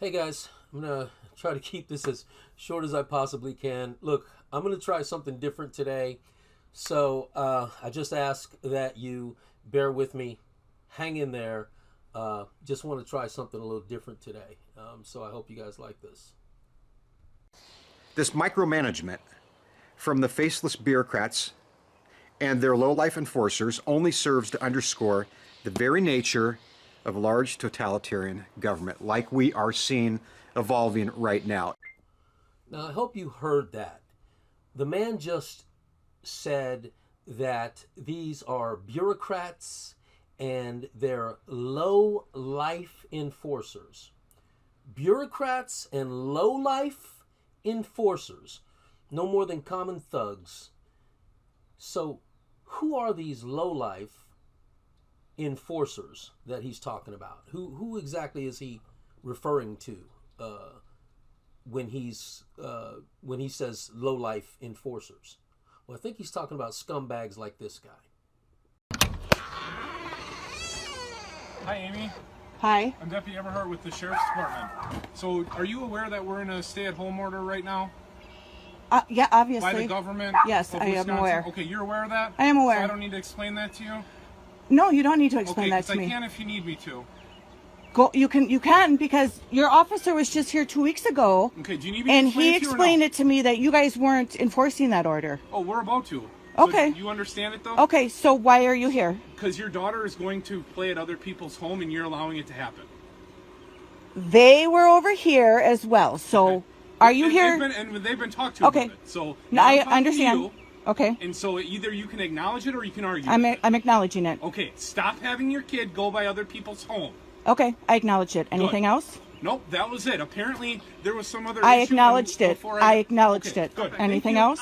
Hey guys, I'm gonna try to keep this as short as I possibly can. Look, I'm gonna try something different today, so I just ask that you bear with me, hang in there. Just want to try something a little different today, so I hope you guys like this. This micromanagement from the faceless bureaucrats and their low-life enforcers only serves to underscore the very nature of large totalitarian government, like we are seeing evolving right now. Now, I hope you heard that. The man just said that these are bureaucrats and they're low-life enforcers. Bureaucrats and low-life enforcers, no more than common thugs. So, who are these low-life enforcers that he's talking about? Who exactly is he referring to when he says low-life enforcers? Well, I think he's talking about scumbags like this guy. Hi, Amy. Hi. I'm Deputy Everhart with the Sheriff's Department. So, are you aware that we're in a stay-at-home order right now? Yeah, obviously. By the government? Yes, of I am Wisconsin? aware. Okay, you're aware of that? I am aware. So I don't need to explain that to you? No, you don't need to explain Okay, that to me. I can if you need me to. Go. You can because your officer was just here 2 weeks ago. Okay, do you need me to and explain he it to you or explained no? it to me that you guys weren't enforcing that order. Oh, we're about to. Okay. So you understand it though? Okay, so why are you here? Because your daughter is going to play at other people's home and you're allowing it to happen. They were over here as well. So Okay. are you And here? they've been talked to Okay. about it. So No, now I I'm talking to understand. you, Okay. and so either you can acknowledge it or you can argue. I'm acknowledging it. Okay, stop having your kid go by other people's home. Okay, I acknowledge it. Anything else? Nope, that was it. Apparently, there was some other I issue acknowledged it. before I acknowledged Okay, it. good. Thank Anything you. else?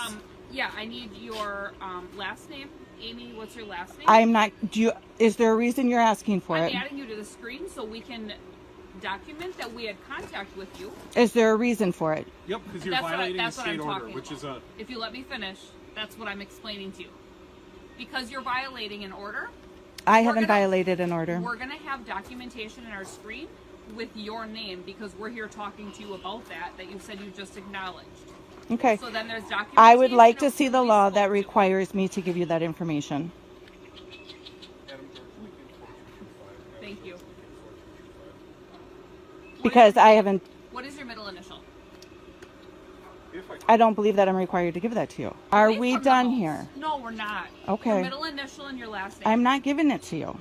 Yeah, I need your last name. Amy, what's your last name? I'm not. Is there a reason you're asking for I'm it? adding you to the screen so we can document that we had contact with you. Is there a reason for it? Yep, because you're That's what I- violating a that's what state I'm order, talking which about. is a... If you let me finish, that's what I'm explaining to you. Because you're violating an order, I We're haven't gonna- violated an order. we're going to have documentation in our screen with your name because we're here talking to you about that you said you just acknowledged. Okay. So then there's documentation. I would like to of see who the we law spoke that to. requires me to give you that information. Thank you. Because I haven't, What is your middle initial? I don't believe that I'm required to give that to you. Are Away we from the done house. here? No, we're not. Okay. Your middle initial and your last name. I'm not giving it to you.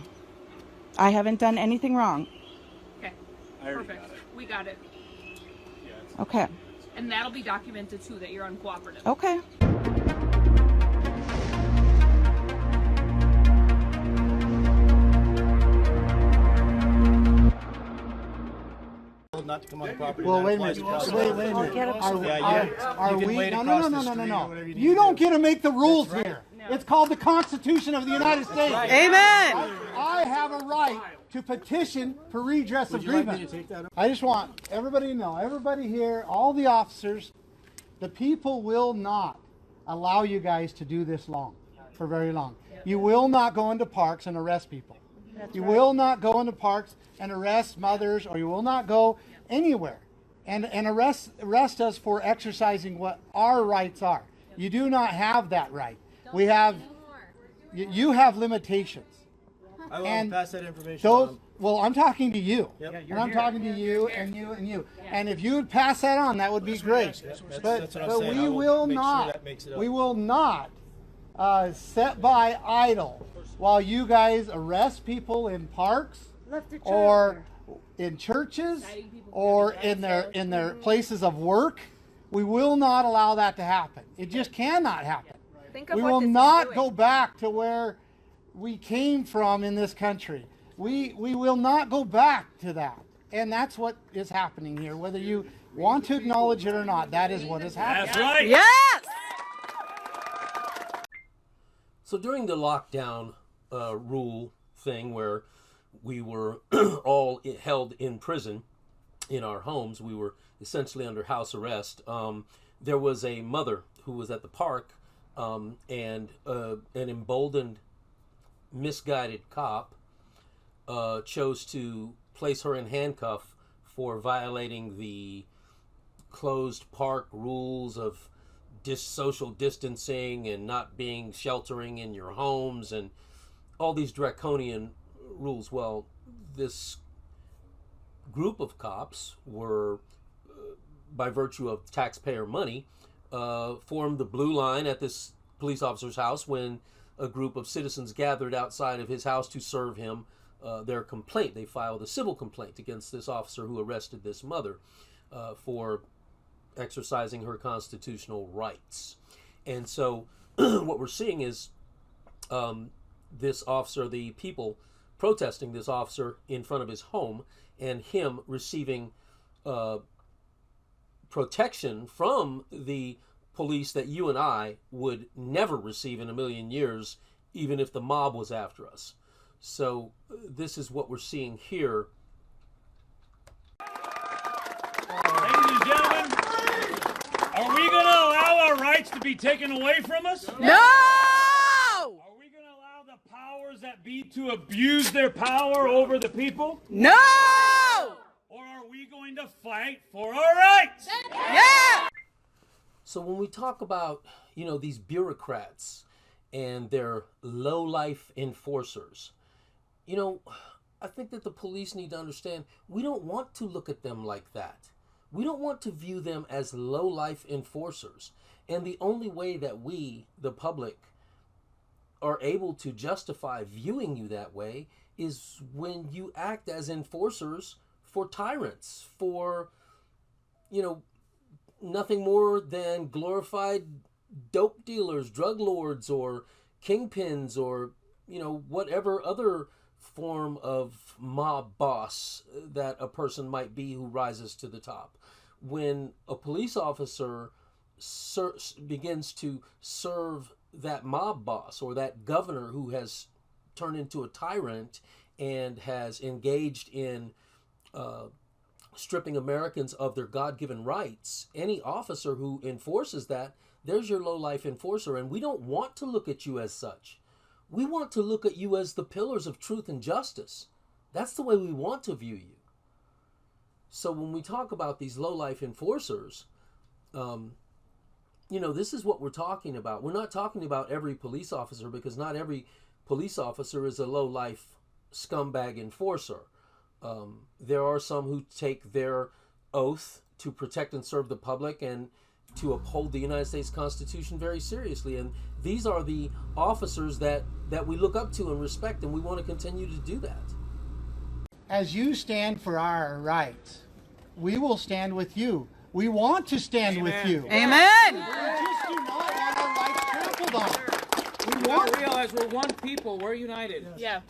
I haven't done anything wrong. Okay. I already Perfect. got it. We got it. Okay. And that'll be documented too that you're uncooperative. Okay. Not to come on the property. Well, that wait a applies minute. across Wait the a minute. Yeah, Are you can we? wait No, across no, the no, no, street or no, whatever no. you need You to don't do. get to make the rules here. It's called the Constitution of the United States. Amen. I have a right to petition for redress of grievance. I just want everybody to know, everybody here, all the officers, the people will not allow you guys to do this for very long. You will not go into parks and arrest people. You will not go into parks and arrest mothers, or you will not go anywhere and arrest us for exercising what our rights are. You do not have that right. We have, you have limitations. I will And pass that information Those, on. well, I'm talking to you. Yep. And I'm talking to you and you and you. And if you would pass that on, that would be great. That's But what I'm but saying. I we will will make sure not. that makes it up. We will not sit by idle while you guys arrest people in parks or in churches or in their places of work. We will not allow that to happen. It just cannot happen. We will not go back to where we came from in this country. We will not go back to that. And that's what is happening here. Whether you want to acknowledge it or not, that is what is happening. Yes. So during the lockdown rule thing where we were all held in prison in our homes, we were essentially under house arrest. There was a mother who was at the park, and an emboldened, misguided cop chose to place her in handcuff for violating the closed park rules of social distancing and not being sheltering in your homes and all these draconian rules. Well, this group of cops were, by virtue of taxpayer money, formed the blue line at this police officer's house when a group of citizens gathered outside of his house to serve him their complaint. They filed a civil complaint against this officer who arrested this mother for exercising her constitutional rights. And so what we're seeing is this officer, the people protesting this officer in front of his home, and him receiving protection from the police that you and I would never receive in a million years, even if the mob was after us. So this is what we're seeing here. Ladies and gentlemen, are we going to allow our rights to be taken away from us? No! Are we going to allow the powers that be to abuse their power over the people? No! Or are we going to fight for our rights? Yeah! So when we talk about, these bureaucrats and their low-life enforcers, I think that the police need to understand we don't want to look at them like that. We don't want to view them as low-life enforcers. And the only way that we, the public, are able to justify viewing you that way is when you act as enforcers for tyrants, for, nothing more than glorified dope dealers, drug lords, or kingpins, or, whatever other form of mob boss that a person might be who rises to the top. When a police officer begins to serve that mob boss or that governor who has turned into a tyrant and has engaged in stripping Americans of their God-given rights, any officer who enforces that, there's your low-life enforcer. And we don't want to look at you as such. We want to look at you as the pillars of truth and justice. That's the way we want to view you. So when we talk about these low-life enforcers, this is what we're talking about. We're not talking about every police officer, because not every police officer is a low-life scumbag enforcer. There are some who take their oath to protect and serve the public and to uphold the United States Constitution very seriously. And these are the officers that we look up to and respect, and we want to continue to do that. As you stand for our rights, we will stand with you. We want to stand with you. Amen! We just do not want our rights trampled on. We You want gotta realize we're one people. We're united. Yeah.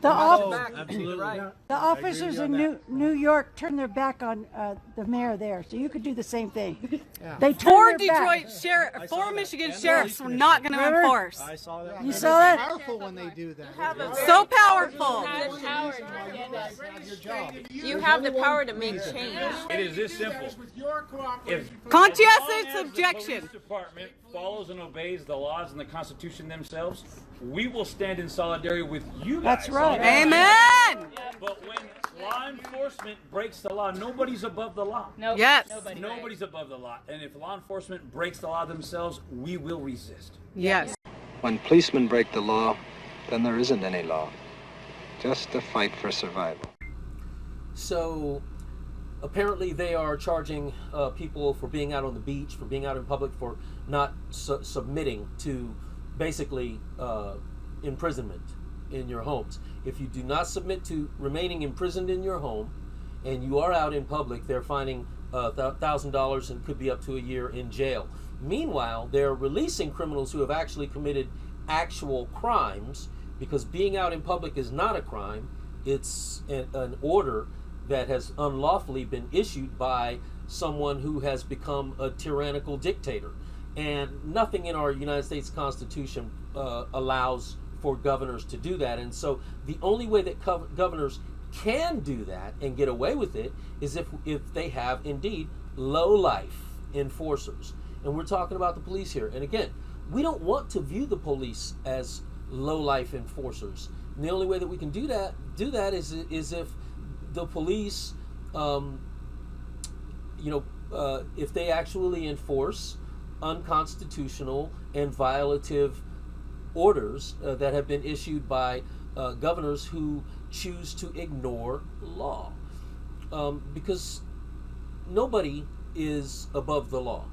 Absolutely right. The officers in New York turned their back on the mayor there, so you could do the same thing. Yeah. They Four turned their back. Detroit sheriff, four Michigan sheriffs were not going to enforce. I saw that. You saw that? It's powerful when they do that. So powerful. You have the power to make change. It is this simple. If Conscientious the objection. police department follows and obeys the laws and the Constitution themselves, we will stand in solidarity with you guys. That's right. Amen. But when law enforcement breaks the law, nobody's above the law. Nope. Yes. Nobody's above the law. And if law enforcement breaks the law themselves, we will resist. Yes. When policemen break the law, then there isn't any law. Just a fight for survival. So apparently they are charging people for being out on the beach, for being out in public, for not submitting to basically imprisonment in your homes. If you do not submit to remaining imprisoned in your home and you are out in public, they're fining $1,000 and could be up to a year in jail. Meanwhile, they're releasing criminals who have actually committed actual crimes, because being out in public is not a crime. It's an order that has unlawfully been issued by someone who has become a tyrannical dictator. And nothing in our United States Constitution allows for governors to do that. And so the only way that governors can do that and get away with it is if they have indeed low-life enforcers. And we're talking about the police here. And again, we don't want to view the police as low-life enforcers. And the only way that we can do that is if the police um, if they actually enforce unconstitutional and violative orders that have been issued by governors who choose to ignore law. Because nobody is above the law.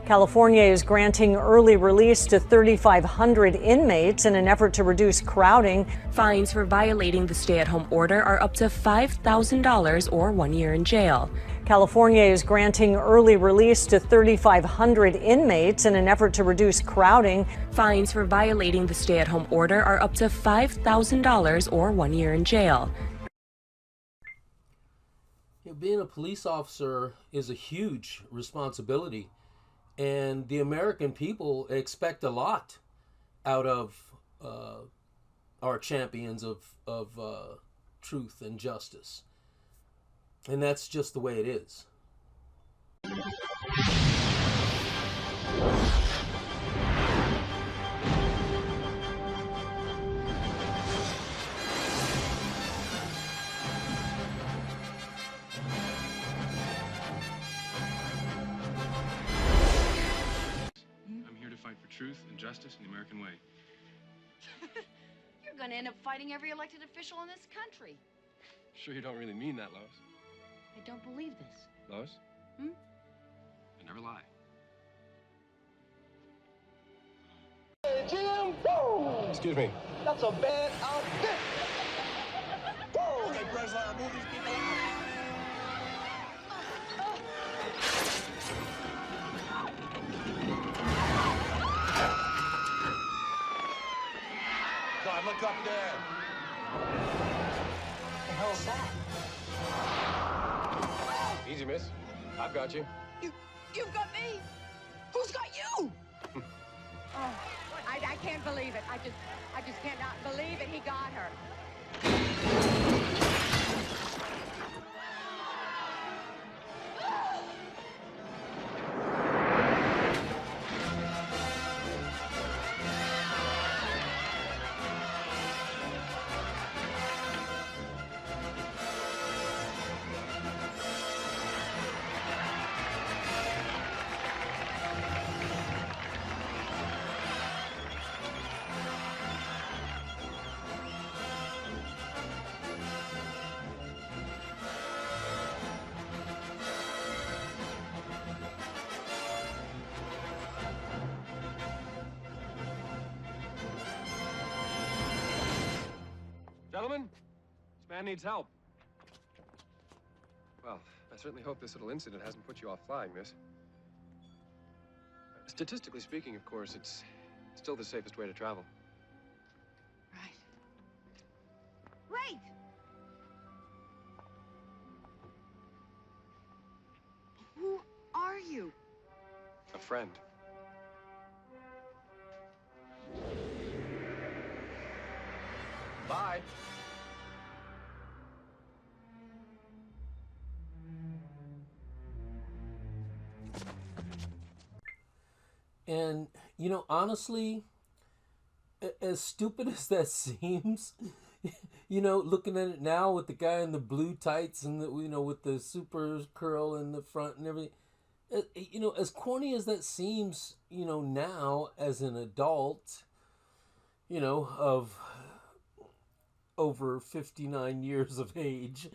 California is granting early release to 3,500 inmates in an effort to reduce crowding. Fines for violating the stay-at-home order are up to $5,000 or 1 year in jail. California is granting early release to 3,500 inmates in an effort to reduce crowding. Fines for violating the stay-at-home order are up to $5,000 or 1 year in jail. Being a police officer is a huge responsibility, and the American people expect a lot out of our champions of truth and justice. And that's just the way it is. I'm here to fight for truth and justice in the American way. You're going to end up fighting every elected official in this country. Sure you don't really mean that, Lois? I don't believe this. Lois? Hmm? I never lie. Hey, Jim! Woo! Excuse me. That's a bad outfit! Woo! Okay, President, move these people out. God, look up there. What the hell is that? Easy, miss. I've got you. You've got me? Who's got you? Oh, I can't believe it. I just cannot believe it. He got her. Gentlemen, this man needs help. Well, I certainly hope this little incident hasn't put you off flying, miss. Statistically speaking, of course, it's still the safest way to travel. Wait! Who are you? A friend. Bye. And, honestly, as stupid as that seems, looking at it now with the guy in the blue tights and, with the super curl in the front and everything, as corny as that seems, now as an adult, of over 59 years of age,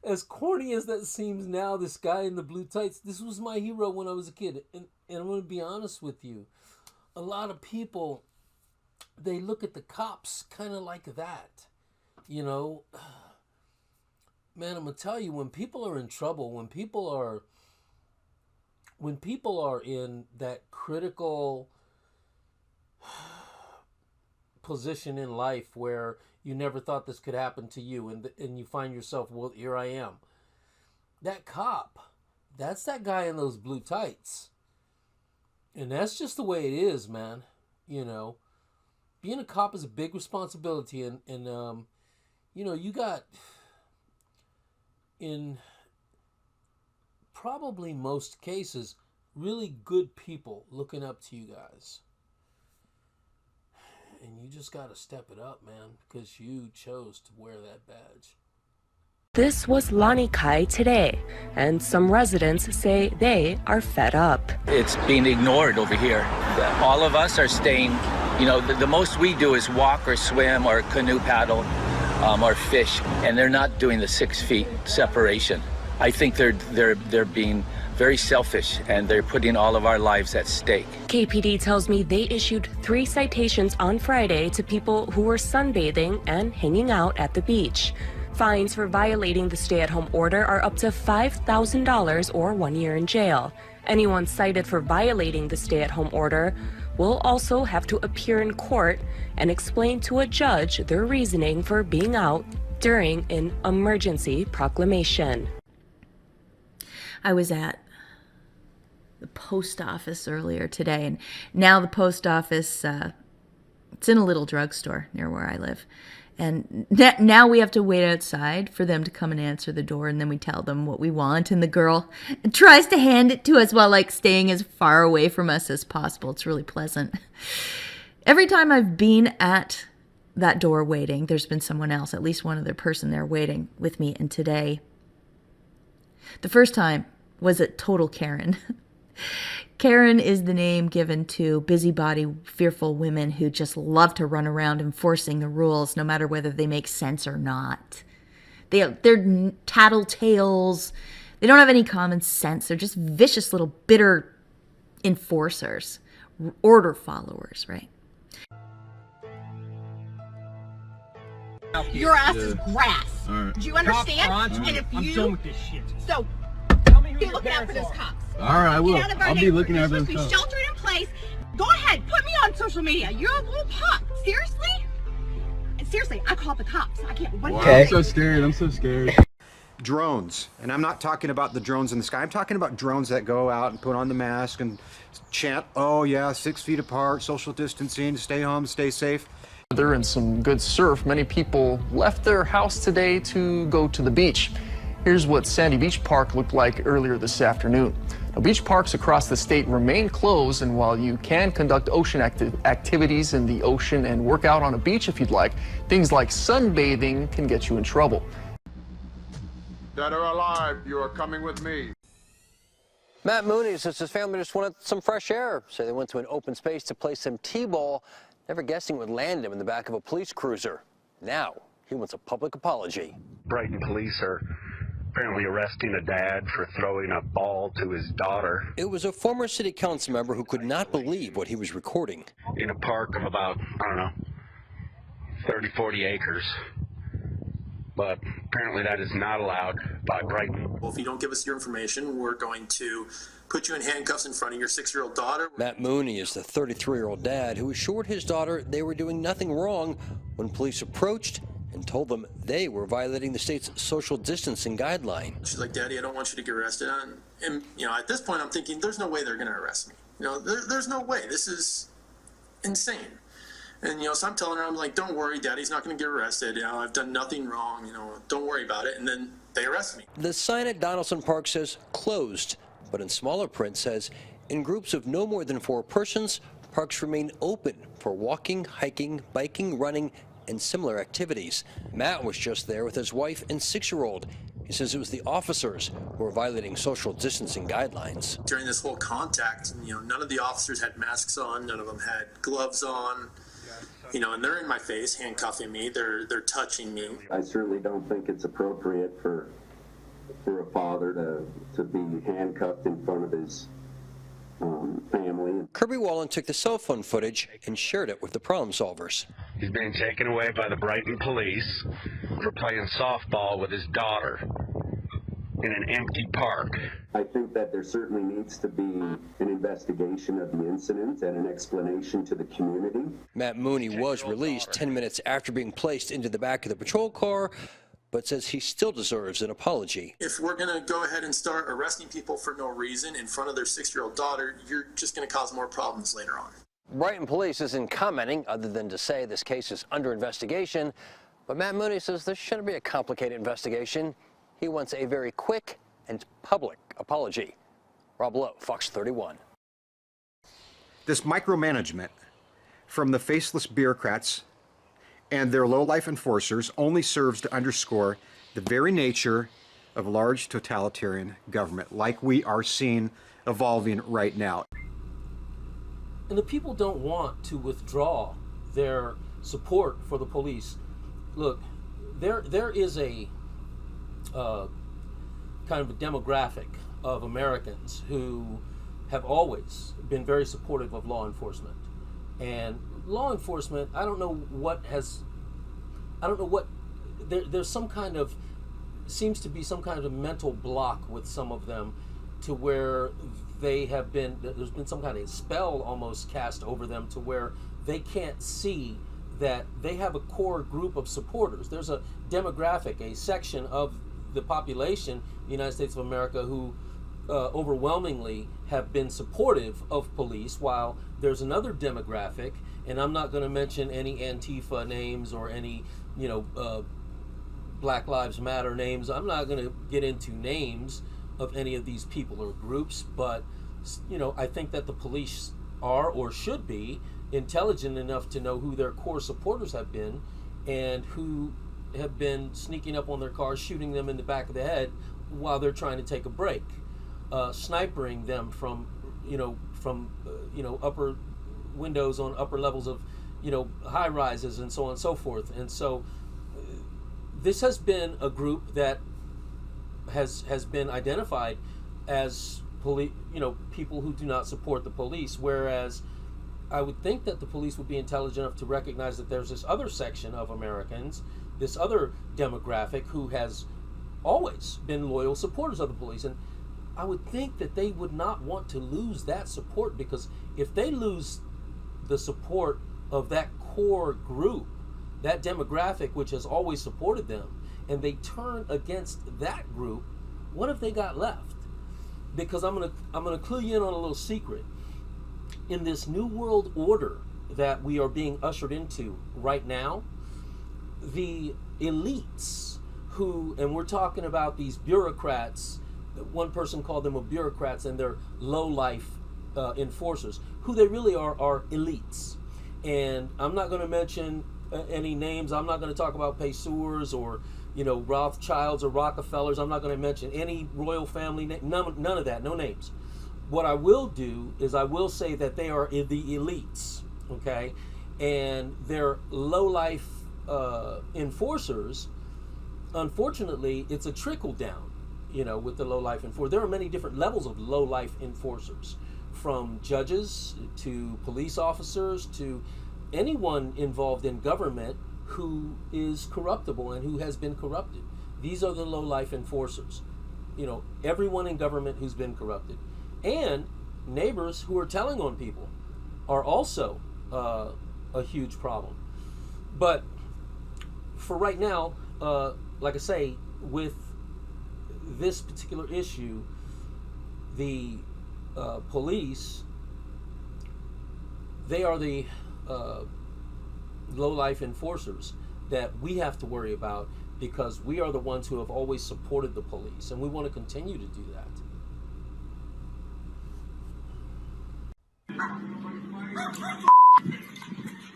as corny as that seems now, this guy in the blue tights, this was my hero when I was a kid. And I'm going to be honest with you. A lot of people, they look at the cops kind of like that. Man, I'm going to tell you, when people are in trouble, when people are in that critical position in life where you never thought this could happen to you, and you find yourself, well, here I am. That cop, that's that guy in those blue tights. And that's just the way it is, man. Being a cop is a big responsibility, and you got, in probably most cases, really good people looking up to you guys. and you just got to step it up, man, because you chose to wear that badge. This was Lani Kai today, and some residents say they are fed up. It's being ignored over here. All of us are staying, you know, the most we do is walk or swim or canoe paddle or fish, and they're not doing the 6 feet separation. I think they're being very selfish, and they're putting all of our lives at stake. KPD tells me they issued 3 citations on Friday to people who were sunbathing and hanging out at the beach. Fines for violating the stay-at-home order are up to $5,000 or 1 year in jail. Anyone cited for violating the stay-at-home order will also have to appear in court and explain to a judge their reasoning for being out during an emergency proclamation. I was at the post office earlier today, and now the post office, it's in a little drugstore near where I live. And now we have to wait outside for them to come and answer the door, and then we tell them what we want, and the girl tries to hand it to us while like staying as far away from us as possible. It's really pleasant. Every time I've been at that door waiting, there's been someone else, at least one other person there waiting with me, and today, the first time was a total Karen. Karen is the name given to busybody, fearful women who just love to run around enforcing the rules, no matter whether they make sense or not. They're tattletales. They don't have any common sense. They're just vicious little bitter enforcers, order followers, right? Your ass is grass. All right. Do you understand? And if I'm you done with this shit. So be looking out for those cops. All right, I will. Get out of our I'll be looking at those Be cops. sheltered in place. Go ahead, put me on social media. You're a little pup. Seriously? And seriously, I called the cops. I can't. What I'm so scared. I'm so scared. Drones, and I'm not talking about the drones in the sky. I'm talking about drones that go out and put on the mask and chant, oh yeah, 6 feet apart, social distancing, stay home, stay safe. They're in some good surf. Many people left their house today to go to the beach. Here's what Sandy Beach Park looked like earlier this afternoon. Now, beach parks across the state remain closed, and while you can conduct ocean activities in the ocean and work out on a beach if you'd like, things like sunbathing can get you in trouble. Dead or alive, you are coming with me. Matt Mooney says his family just wanted some fresh air, so they went to an open space to play some t-ball, never guessing it would land him in the back of a police cruiser. Now, he wants a public apology. Brighton police are apparently arresting a dad for throwing a ball to his daughter. It was a former city council member who could not believe what he was recording. In a park of about, 30, 40 acres. But apparently that is not allowed by Brighton. Well, if you don't give us your information, we're going to put you in handcuffs in front of your 6-year-old daughter. Matt Mooney is the 33-year-old dad who assured his daughter they were doing nothing wrong when police approached and told them they were violating the state's social distancing guideline. She's like, Daddy, I don't want you to get arrested. And at this point, I'm thinking, there's no way they're going to arrest me. There's no way. This is insane. And, so I'm telling her, I'm like, don't worry, Daddy's not going to get arrested. I've done nothing wrong. Don't worry about it. And then they arrest me. The sign at Donaldson Park says closed, but in smaller print says, in groups of no more than 4 persons, parks remain open for walking, hiking, biking, running, and similar activities. Matt was just there with his wife and 6-year-old. He says it was the officers who were violating social distancing guidelines. During this whole contact, none of the officers had masks on, none of them had gloves on, and they're in my face, handcuffing me, they're touching me. I certainly don't think it's appropriate for a father to be handcuffed in front of his family. Kirby Wallen took the cell phone footage and shared it with the problem solvers. He's being taken away by the Brighton police for playing softball with his daughter in an empty park. I think that there certainly needs to be an investigation of the incident and an explanation to the community. Matt Mooney was released 10 minutes after being placed into the back of the patrol car, but says he still deserves an apology. If we're going to go ahead and start arresting people for no reason in front of their 6-year-old daughter, you're just going to cause more problems later on. Brighton police isn't commenting other than to say this case is under investigation, but Matt Mooney says this shouldn't be a complicated investigation. He wants a very quick and public apology. Rob Lowe, Fox 31. This micromanagement from the faceless bureaucrats and their low-life enforcers only serves to underscore the very nature of large totalitarian government, like we are seeing evolving right now. And the people don't want to withdraw their support for the police. Look, there is a kind of a demographic of Americans who have always been very supportive of law enforcement. And law enforcement, I don't know what, there's some kind of, seems to be some kind of mental block with some of them to where there's been some kind of spell almost cast over them to where they can't see that they have a core group of supporters. There's a demographic, a section of the population, the United States of America, who overwhelmingly have been supportive of police, while there's another demographic, and I'm not going to mention any Antifa names or any, Black Lives Matter names. I'm not going to get into names of any of these people or groups, but, I think that the police are or should be intelligent enough to know who their core supporters have been and who have been sneaking up on their cars, shooting them in the back of the head while they're trying to take a break, snipering them from upper windows on upper levels of high rises and so on and so forth. And so this has been a group that has been identified as people who do not support the police, whereas I would think that the police would be intelligent enough to recognize that there's this other section of Americans, this other demographic who has always been loyal supporters of the police. And I would think that they would not want to lose that support, because if they lose the support of that core group, that demographic which has always supported them, and they turn against that group, what have they got left? Because I'm gonna clue you in on a little secret. In this new world order that we are being ushered into right now, the elites who, and we're talking about these bureaucrats, one person called them bureaucrats, and they're low-life enforcers. Who they really are elites. And I'm not going to mention any names. I'm not going to talk about Pessoas or Rothschilds or Rockefellers. I'm not going to mention any royal family name. None of that. No names. What I will do is I will say that they are the elites, okay? And they're low-life enforcers. Unfortunately, it's a trickle-down, with the low-life enforcers. There are many different levels of low-life enforcers, from judges to police officers to anyone involved in government who is corruptible and who has been corrupted. These are the low-life enforcers. Everyone in government who's been corrupted. And neighbors who are telling on people are also a huge problem. But for right now, like I say, with this particular issue, the police, they are the low-life enforcers that we have to worry about, because we are the ones who have always supported the police, and we want to continue to do that.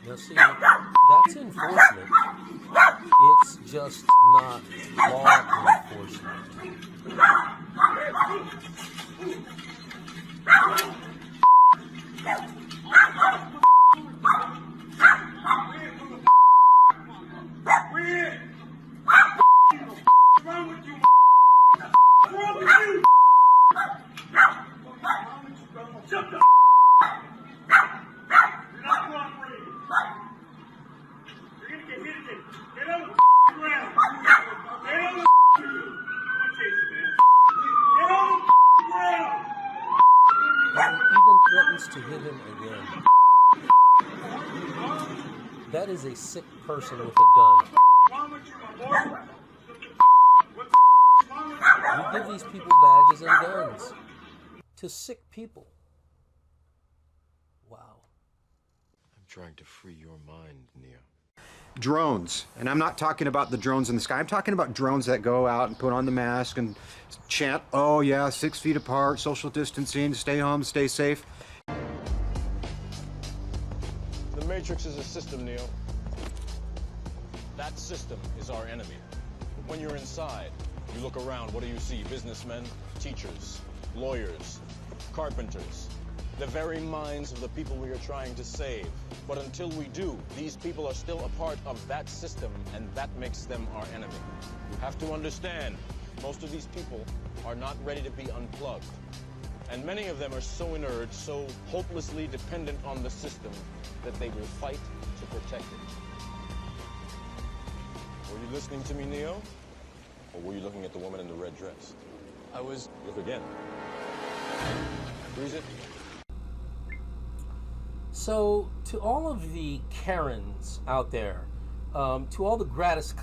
Now see, that's enforcement. It's just not law enforcement. To hit him again. That is a sick person with a gun. We give these people badges and guns to sick people. Wow. I'm trying to free your mind, Neo. Drones, and I'm not talking about the drones in the sky. I'm talking about drones that go out and put on the mask and chant, oh yeah, 6 feet apart, social distancing, stay home, stay safe. The Matrix is a system, Neo. That system is our enemy. But when you're inside, you look around, what do you see? Businessmen, teachers, lawyers, carpenters, the very minds of the people we are trying to save. But until we do, these people are still a part of that system, and that makes them our enemy. You have to understand, most of these people are not ready to be unplugged. And many of them are so inert, so hopelessly dependent on the system, that they will fight to protect it. Were you listening to me, Neo? Or were you looking at the woman in the red dress? I was. Look again. Freeze it. So, to all of the Karens out there, to all the Gladys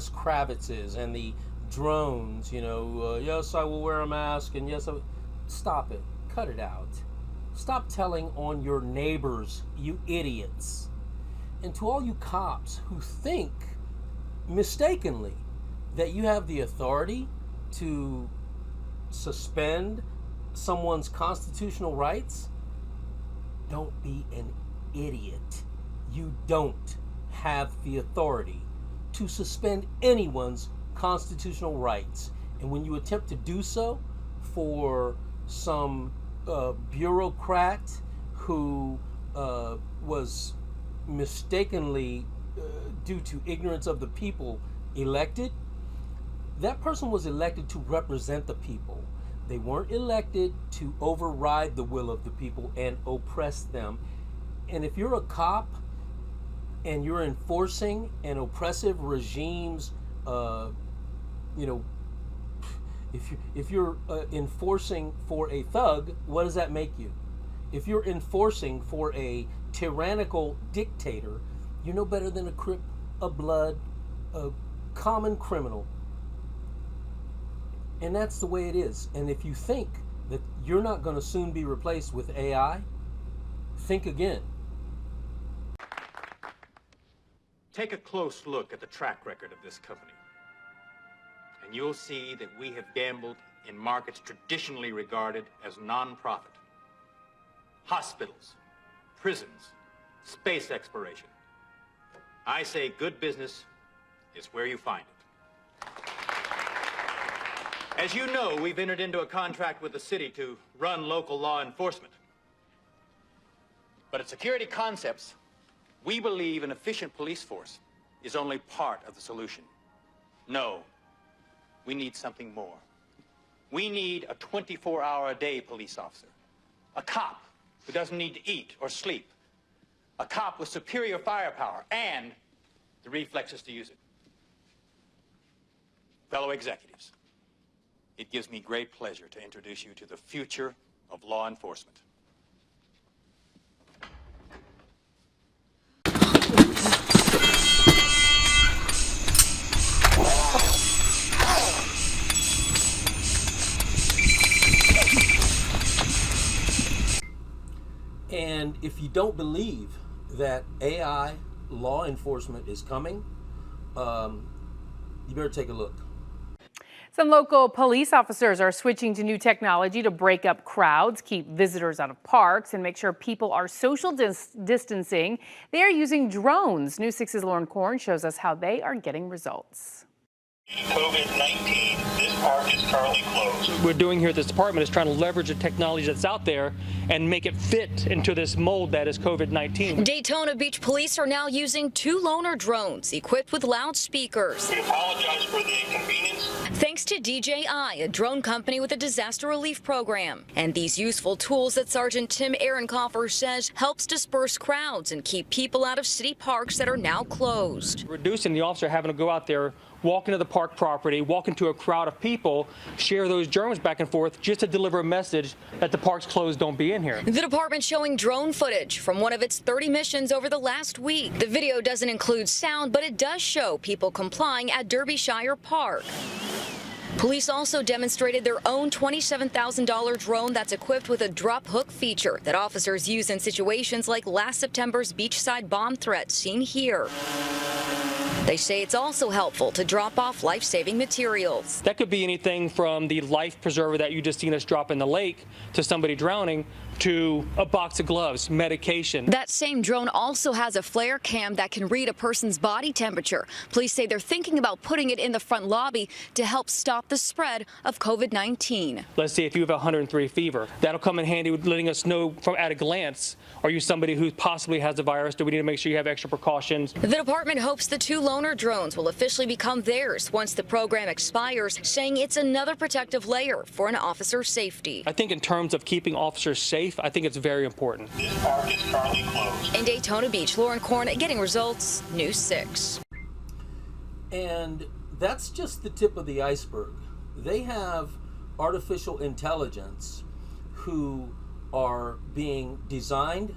Kravitzes and the drones, yes, I will wear a mask, and yes, stop it. Cut it out. Stop telling on your neighbors, you idiots. And to all you cops who think, mistakenly, that you have the authority to suspend someone's constitutional rights, don't be an idiot. You don't have the authority to suspend anyone's constitutional rights. And when you attempt to do so for some bureaucrat who was mistakenly, due to ignorance of the people, elected, that person was elected to represent the people. They weren't elected to override the will of the people and oppress them. And if you're a cop and you're enforcing an oppressive regime's, if you're enforcing for a thug, what does that make you? If you're enforcing for a tyrannical dictator, you're no better than a Crip, a Blood, a common criminal. And that's the way it is. And if you think that you're not going to soon be replaced with AI, think again. Take a close look at the track record of this company, and you'll see that we have gambled in markets traditionally regarded as non-profit. Hospitals, prisons, space exploration. I say good business is where you find it. As you know, we've entered into a contract with the city to run local law enforcement. But at Security Concepts, we believe an efficient police force is only part of the solution. No, we need something more. We need a 24-hour-a-day police officer. A cop who doesn't need to eat or sleep. A cop with superior firepower and the reflexes to use it. Fellow executives, it gives me great pleasure to introduce you to the future of law enforcement. And if you don't believe that AI law enforcement is coming, you better take a look. Some local police officers are switching to new technology to break up crowds, keep visitors out of parks, and make sure people are social distancing. They are using drones. News 6's Lauren Korn shows us how they are getting results. COVID-19, this park is currently closed. What we're doing here at this department is trying to leverage the technology that's out there and make it fit into this mold that is COVID-19. Daytona Beach police are now using 2 loaner drones equipped with loudspeakers. We apologize for the inconvenience. Thanks to DJI, a drone company with a disaster relief program. And these useful tools that Sergeant Tim Ehrenkoffer says helps disperse crowds and keep people out of city parks that are now closed. Reducing the officer having to go out there, walk into the park property, walk into a crowd of people, share those drones back and forth just to deliver a message that the park's closed, don't be in here. The department showing drone footage from one of its 30 missions over the last week. The video doesn't include sound, but it does show people complying at Derbyshire Park. Police also demonstrated their own $27,000 drone that's equipped with a drop hook feature that officers use in situations like last September's beachside bomb threat seen here. They say it's also helpful to drop off life-saving materials. That could be anything from the life preserver that you just seen us drop in the lake to somebody drowning, to a box of gloves, medication. That same drone also has a flare cam that can read a person's body temperature. Police say they're thinking about putting it in the front lobby to help stop the spread of COVID-19. Let's say if you have 103 fever, that'll come in handy with letting us know from at a glance, are you somebody who possibly has the virus? Do we need to make sure you have extra precautions? The department hopes the 2 loaner drones will officially become theirs once the program expires, saying it's another protective layer for an officer's safety. I think in terms of keeping officers safe, I think it's very important. This park is currently closed. In Daytona Beach, Lauren Korn, Getting Results, News 6. And that's just the tip of the iceberg. They have artificial intelligence who are being designed,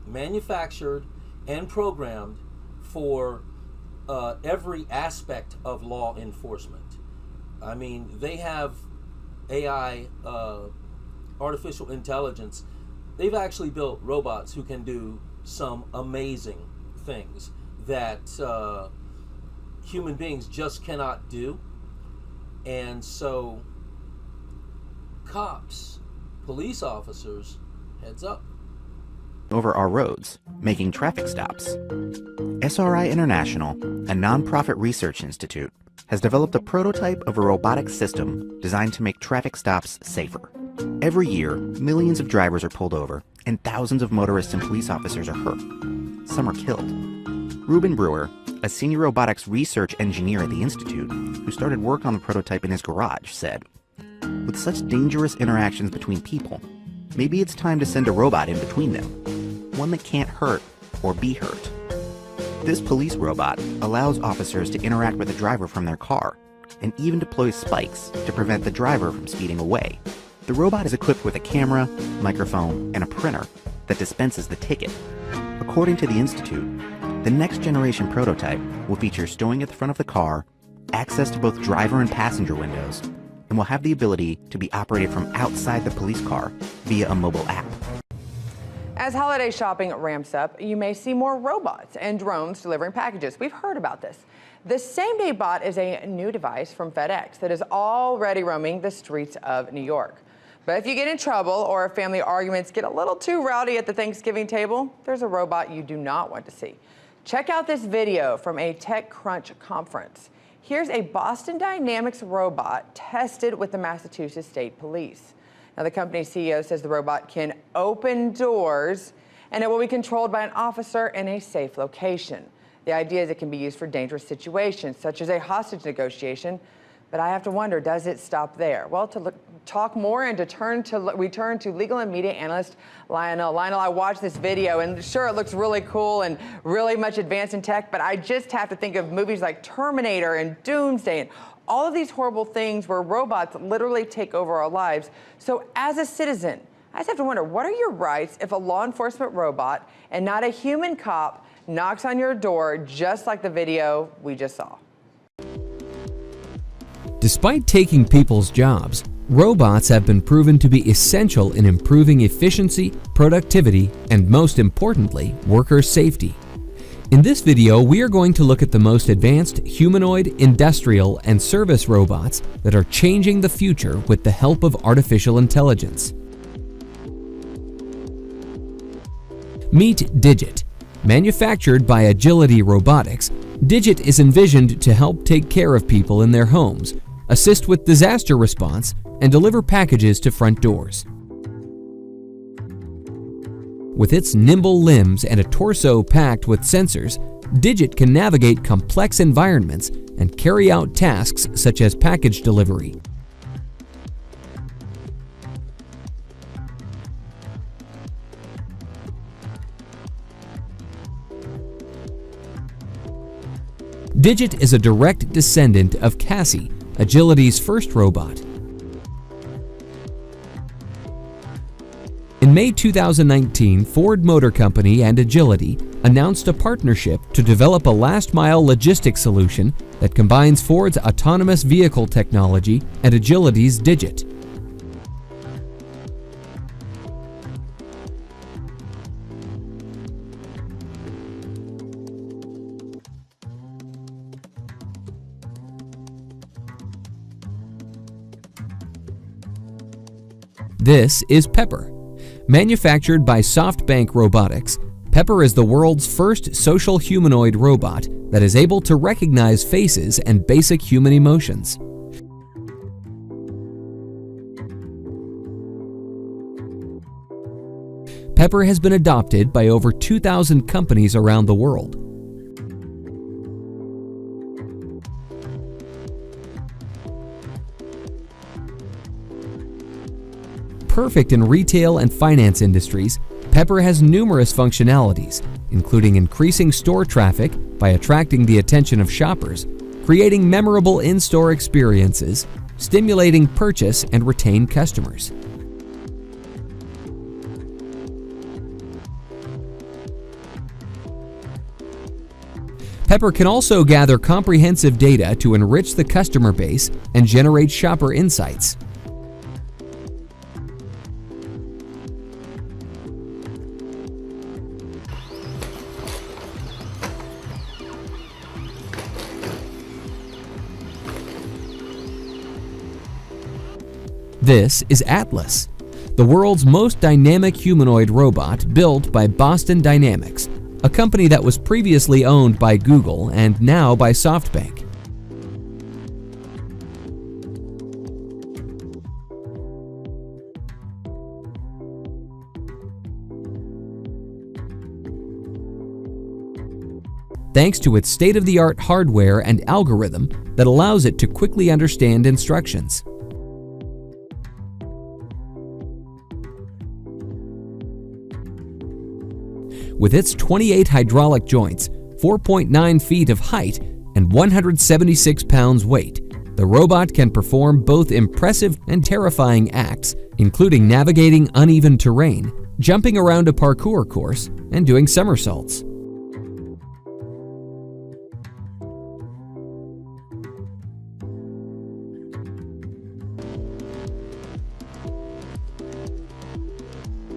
manufactured, and programmed for every aspect of law enforcement. I mean, they have AI, artificial intelligence. They've actually built robots who can do some amazing things that human beings just cannot do. And so cops, police officers, heads up. Over our roads, making traffic stops. SRI International, a nonprofit research institute, has developed a prototype of a robotic system designed to make traffic stops safer. Every year, millions of drivers are pulled over, and thousands of motorists and police officers are hurt. Some are killed. Ruben Brewer, a senior robotics research engineer at the institute, who started work on the prototype in his garage, said, "With such dangerous interactions between people, maybe it's time to send a robot in between them, one that can't hurt or be hurt." This police robot allows officers to interact with the driver from their car, and even deploys spikes to prevent the driver from speeding away. The robot is equipped with a camera, microphone, and a printer that dispenses the ticket. According to the Institute, the next generation prototype will feature stowing at the front of the car, access to both driver and passenger windows, and will have the ability to be operated from outside the police car via a mobile app. As holiday shopping ramps up, you may see more robots and drones delivering packages. We've heard about this. The same-day bot is a new device from FedEx that is already roaming the streets of New York. But if you get in trouble or if family arguments get a little too rowdy at the Thanksgiving table, there's a robot you do not want to see. Check out this video from a TechCrunch conference. Here's a Boston Dynamics robot tested with the Massachusetts State Police. Now, the company's CEO says the robot can open doors and it will be controlled by an officer in a safe location. The idea is it can be used for dangerous situations, such as a hostage negotiation. But I have to wonder, does it stop there? Well, to talk more and we turn to legal and media analyst Lionel. Lionel, I watched this video, and sure, it looks really cool and really much advanced in tech, but I just have to think of movies like Terminator and Doomsday and all of these horrible things where robots literally take over our lives. So as a citizen, I just have to wonder, what are your rights if a law enforcement robot and not a human cop knocks on your door just like the video we just saw? Despite taking people's jobs, robots have been proven to be essential in improving efficiency, productivity, and most importantly, worker safety. In this video, we are going to look at the most advanced humanoid, industrial, and service robots that are changing the future with the help of artificial intelligence. Meet Digit. Manufactured by Agility Robotics, Digit is envisioned to help take care of people in their homes, assist with disaster response, and deliver packages to front doors. With its nimble limbs and a torso packed with sensors, Digit can navigate complex environments and carry out tasks such as package delivery. Digit is a direct descendant of Cassie, Agility's first robot. In May 2019, Ford Motor Company and Agility announced a partnership to develop a last-mile logistics solution that combines Ford's autonomous vehicle technology and Agility's Digit. This is Pepper. Manufactured by SoftBank Robotics, Pepper is the world's first social humanoid robot that is able to recognize faces and basic human emotions. Pepper has been adopted by over 2,000 companies around the world. Perfect in retail and finance industries, Pepper has numerous functionalities, including increasing store traffic by attracting the attention of shoppers, creating memorable in-store experiences, stimulating purchase and retain customers. Pepper can also gather comprehensive data to enrich the customer base and generate shopper insights. This is Atlas, the world's most dynamic humanoid robot built by Boston Dynamics, a company that was previously owned by Google and now by SoftBank. Thanks to its state-of-the-art hardware and algorithm that allows it to quickly understand instructions. With its 28 hydraulic joints, 4.9 feet of height, and 176 pounds weight, the robot can perform both impressive and terrifying acts, including navigating uneven terrain, jumping around a parkour course, and doing somersaults.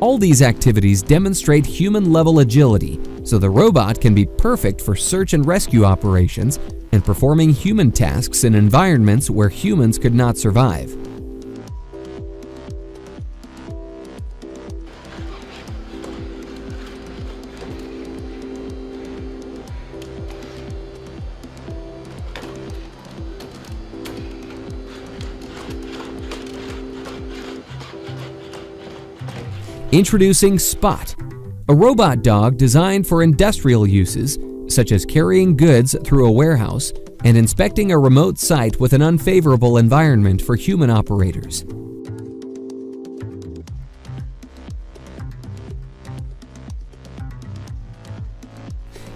All these activities demonstrate human-level agility, so the robot can be perfect for search and rescue operations and performing human tasks in environments where humans could not survive. Introducing Spot, a robot dog designed for industrial uses, such as carrying goods through a warehouse and inspecting a remote site with an unfavorable environment for human operators.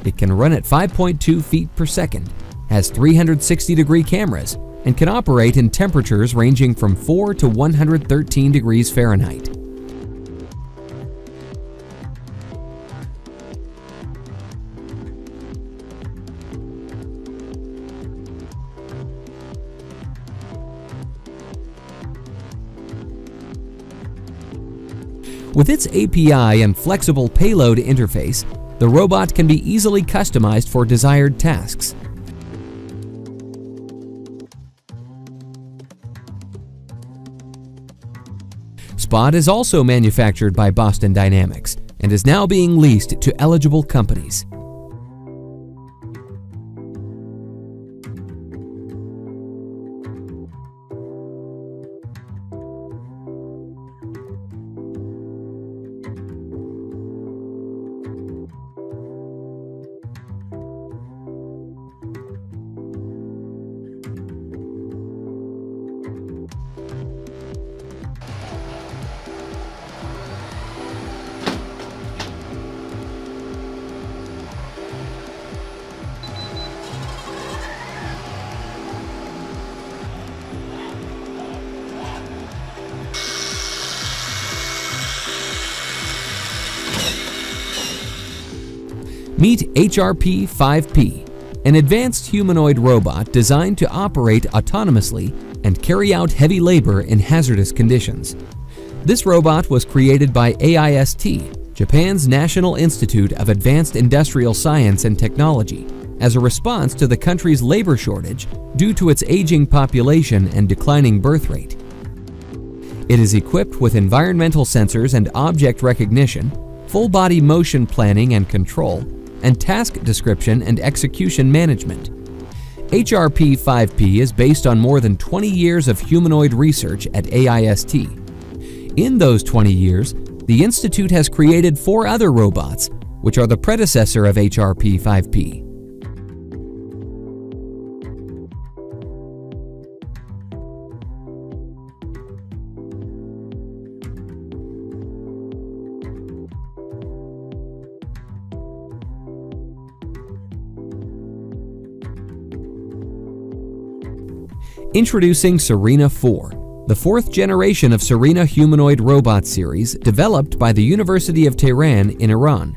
It can run at 5.2 feet per second, has 360-degree cameras, and can operate in temperatures ranging from 4 to 113 degrees Fahrenheit. With its API and flexible payload interface, the robot can be easily customized for desired tasks. Spot is also manufactured by Boston Dynamics and is now being leased to eligible companies. Meet HRP-5P, an advanced humanoid robot designed to operate autonomously and carry out heavy labor in hazardous conditions. This robot was created by AIST, Japan's National Institute of Advanced Industrial Science and Technology, as a response to the country's labor shortage due to its aging population and declining birth rate. It is equipped with environmental sensors and object recognition, full-body motion planning and control, and task description and execution management. HRP-5P is based on more than 20 years of humanoid research at AIST. In those 20 years, the Institute has created 4 other robots, which are the predecessor of HRP-5P. Introducing Serena 4, the 4th generation of Serena humanoid robot series developed by the University of Tehran in Iran.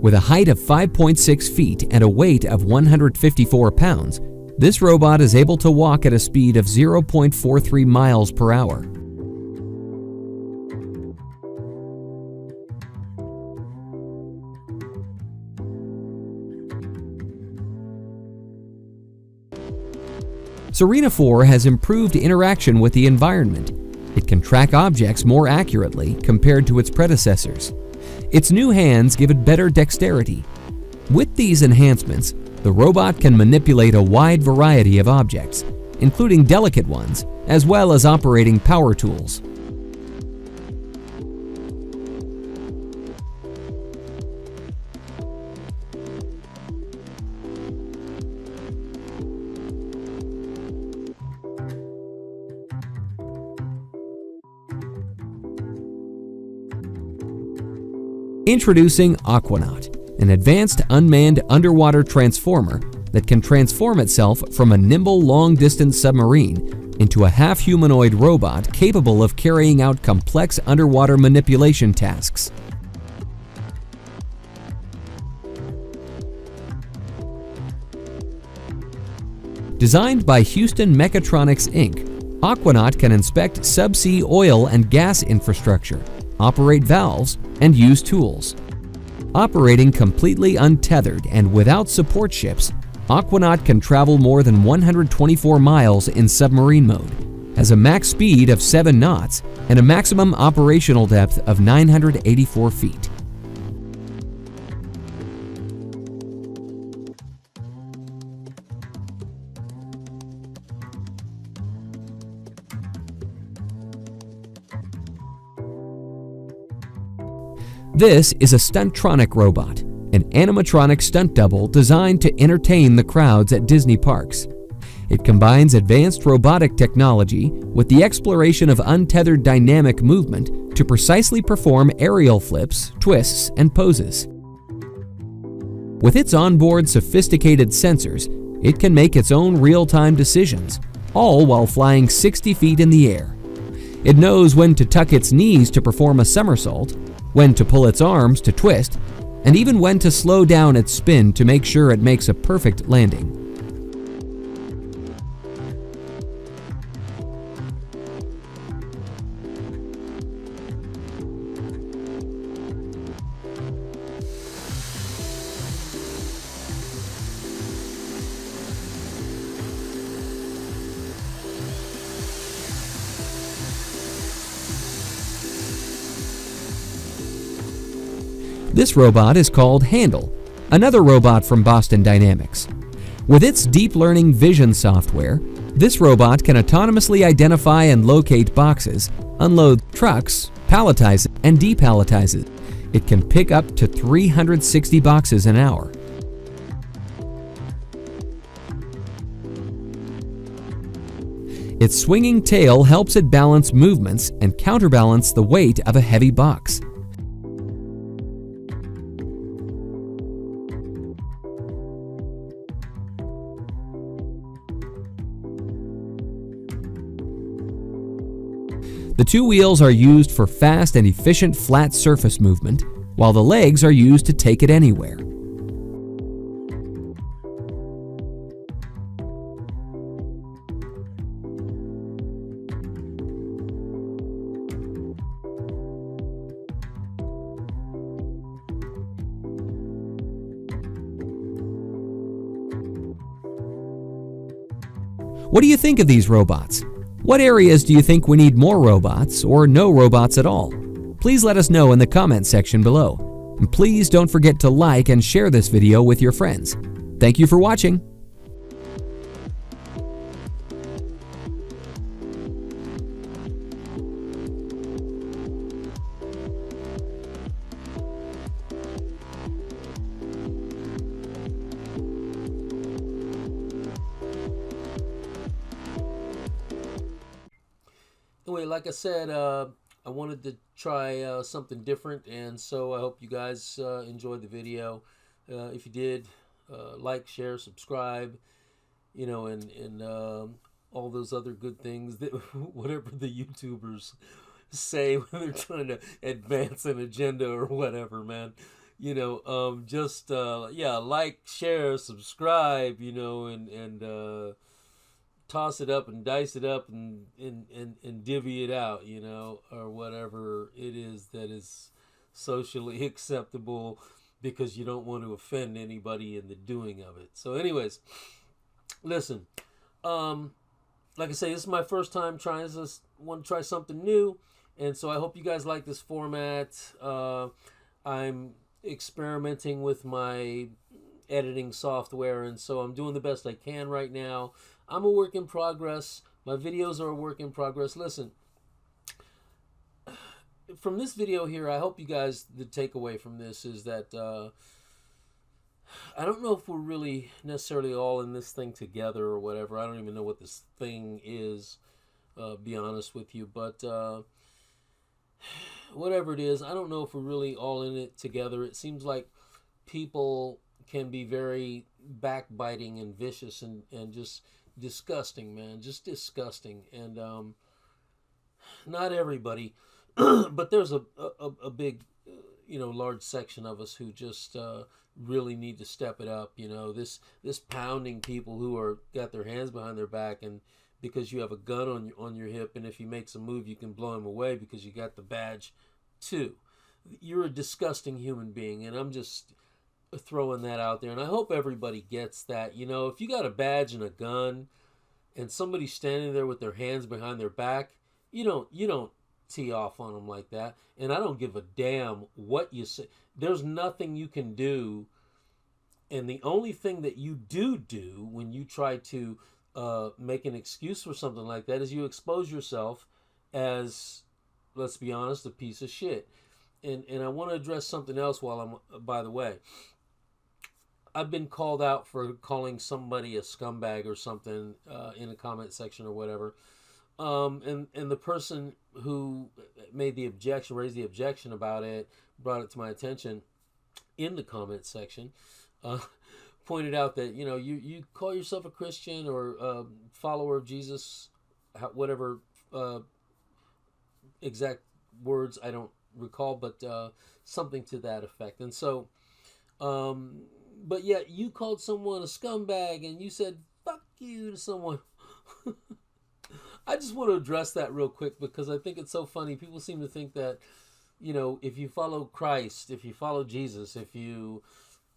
With a height of 5.6 feet and a weight of 154 pounds, this robot is able to walk at a speed of 0.43 miles per hour. Serena 4 has improved interaction with the environment. It can track objects more accurately compared to its predecessors. Its new hands give it better dexterity. With these enhancements, the robot can manipulate a wide variety of objects, including delicate ones, as well as operating power tools. Introducing Aquanaut, an advanced unmanned underwater transformer that can transform itself from a nimble long-distance submarine into a half-humanoid robot capable of carrying out complex underwater manipulation tasks. Designed by Houston Mechatronics Inc., Aquanaut can inspect subsea oil and gas infrastructure, operate valves, and use tools. Operating completely untethered and without support ships, Aquanaut can travel more than 124 miles in submarine mode, has a max speed of 7 knots, and a maximum operational depth of 984 feet. This is a Stuntronic robot, an animatronic stunt double designed to entertain the crowds at Disney parks. It combines advanced robotic technology with the exploration of untethered dynamic movement to precisely perform aerial flips, twists, and poses. With its onboard sophisticated sensors, it can make its own real-time decisions, all while flying 60 feet in the air. It knows when to tuck its knees to perform a somersault, when to pull its arms to twist, and even when to slow down its spin to make sure it makes a perfect landing. This robot is called Handle, another robot from Boston Dynamics. With its deep learning vision software, this robot can autonomously identify and locate boxes, unload trucks, palletize and depalletize it. It can pick up to 360 boxes an hour. Its swinging tail helps it balance movements and counterbalance the weight of a heavy box. The 2 wheels are used for fast and efficient flat surface movement, while the legs are used to take it anywhere. What do you think of these robots? What areas do you think we need more robots or no robots at all? Please let us know in the comment section below. And please don't forget to like and share this video with your friends. Thank you for watching. Anyway, like I said, I wanted to try something different, and so I hope you guys enjoyed the video. If you did, like, share, subscribe, you know, and all those other good things that whatever the YouTubers say when they're trying to advance an agenda or whatever, man. You know, just yeah, like, share, subscribe, you know, and toss it up and dice it up and divvy it out, you know, or whatever it is that is socially acceptable, because you don't want to offend anybody in the doing of it. So anyways, listen, like I say, this is my first time trying this. Want to try something new, and so I hope you guys like this format. I'm experimenting with my editing software, and so I'm doing the best I can right now. I'm a work in progress. My videos are a work in progress. Listen, from this video here, I hope you guys, the takeaway from this is that I don't know if we're really necessarily all in this thing together or whatever. I don't even know what this thing is, be honest with you. But whatever it is, I don't know if we're really all in it together. It seems like people can be very backbiting and vicious and just disgusting, man, just disgusting. And not everybody, but there's a big, you know, large section of us who just really need to step it up. You know, this pounding people who are got their hands behind their back, and because you have a gun on your hip, and if he makes a move, you can blow him away because you got the badge too. You're a disgusting human being, and I'm just throwing that out there, and I hope everybody gets that. You know, if you got a badge and a gun and somebody's standing there with their hands behind their back, you don't tee off on them like that. And I don't give a damn what you say. There's nothing you can do, and the only thing that you do when you try to make an excuse for something like that is you expose yourself as, let's be honest, a piece of shit. And I want to address something else while I'm, by the way, I've been called out for calling somebody a scumbag or something in a comment section or whatever. And the person who made the objection, raised the objection about it, brought it to my attention in the comment section, pointed out that, you know, you call yourself a Christian or a follower of Jesus, whatever exact words I don't recall, but something to that effect. And so, but yet you called someone a scumbag and you said, fuck you to someone. I just want to address that real quick because I think it's so funny. People seem to think that, you know, if you follow Christ, if you follow Jesus, if you,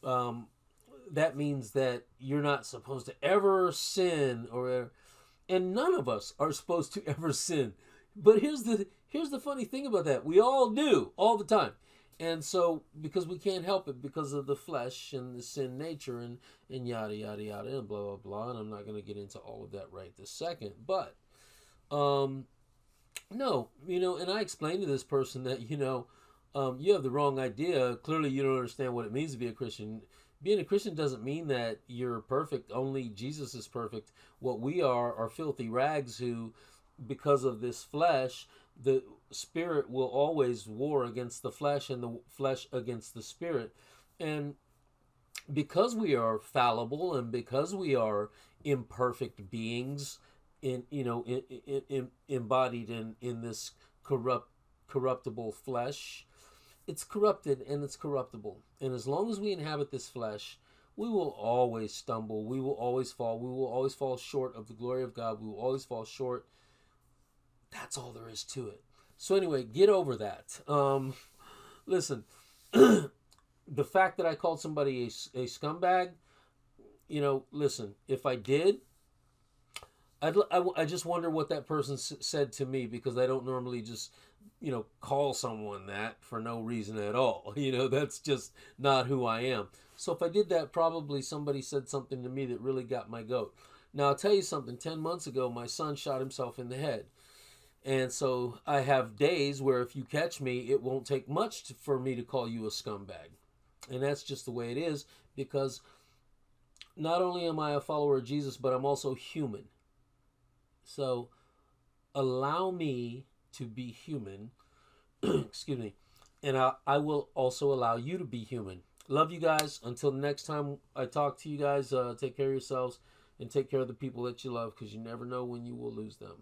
that means that you're not supposed to ever sin, and none of us are supposed to ever sin. But here's the funny thing about that. We all do, all the time. And so, because we can't help it because of the flesh and the sin nature and yada, yada, yada, and blah, blah, blah. And I'm not going to get into all of that right this second. But, no, you know, and I explained to this person that, you know, you have the wrong idea. Clearly, you don't understand what it means to be a Christian. Being a Christian doesn't mean that you're perfect. Only Jesus is perfect. What we are filthy rags who, because of this flesh, the spirit will always war against the flesh and the flesh against the spirit. And because we are fallible and because we are imperfect beings embodied in this corruptible flesh, it's corrupted and it's corruptible. And as long as we inhabit this flesh, we will always stumble. We will always fall. We will always fall short of the glory of God. We will always fall short. That's all there is to it. So anyway, get over that. Listen, the fact that I called somebody a scumbag, you know, listen, if I did, I just wonder what that person said to me, because I don't normally just, call someone that for no reason at all. That's just not who I am. So if I did that, probably somebody said something to me that really got my goat. Now, I'll tell you something. 10 months ago, my son shot himself in the head. And so I have days where if you catch me, it won't take much for me to call you a scumbag. And that's just the way it is, because not only am I a follower of Jesus, but I'm also human. So allow me to be human, excuse me, and I will also allow you to be human. Love you guys. Until the next time I talk to you guys, take care of yourselves and take care of the people that you love, because you never know when you will lose them.